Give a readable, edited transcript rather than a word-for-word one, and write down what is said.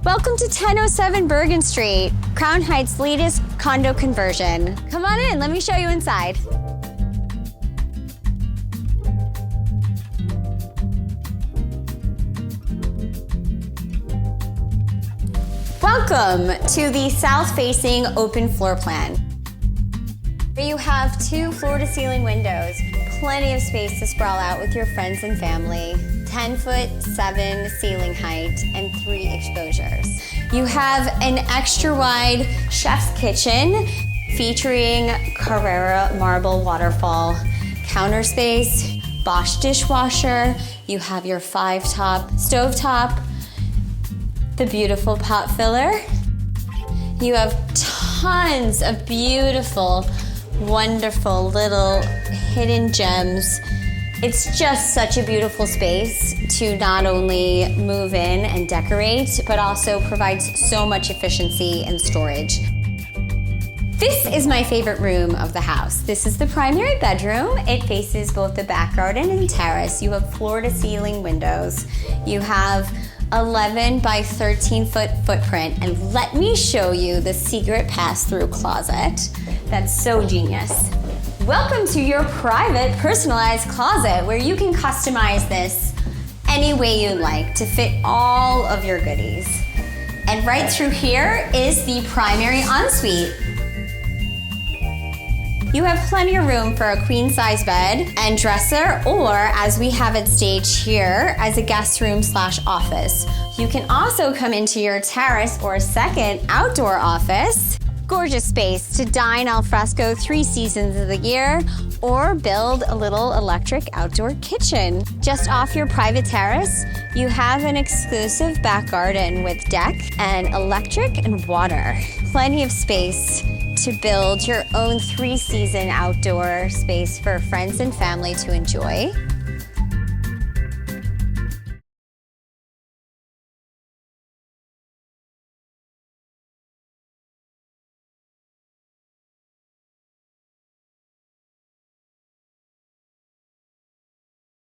Welcome to 1007 Bergen Street, Crown Heights' latest condo conversion. Come on in, let me show you inside. Welcome to the south-facing open floor plan. You have 2 floor-to-ceiling windows, plenty of space to sprawl out with your friends and family, 10'7" ceiling height, and 3 exposures. You have an extra-wide chef's kitchen featuring Carrara marble waterfall, counter space, Bosch dishwasher. You have your 5-top stovetop, the beautiful pot filler. You have tons of beautiful, wonderful little hidden gems. It's just such a beautiful space to not only move in and decorate, but also provides so much efficiency and storage. This is my favorite room of the house. This is the primary bedroom. It faces both the back garden and terrace. You have floor-to-ceiling windows. You have 11 by 13 foot footprint, and let me show you the secret pass-through closet. That's so genius. Welcome to your private personalized closet where you can customize this any way you like to fit all of your goodies. And right through here is the primary ensuite. You have plenty of room for a queen-size bed and dresser, or as we have it staged here, as a guest room / office. You can also come into your terrace or second outdoor office. Gorgeous space to dine al fresco 3 seasons of the year, or build a little electric outdoor kitchen. Just off your private terrace, you have an exclusive back garden with deck and electric and water. Plenty of space to build your own 3-season outdoor space for friends and family to enjoy.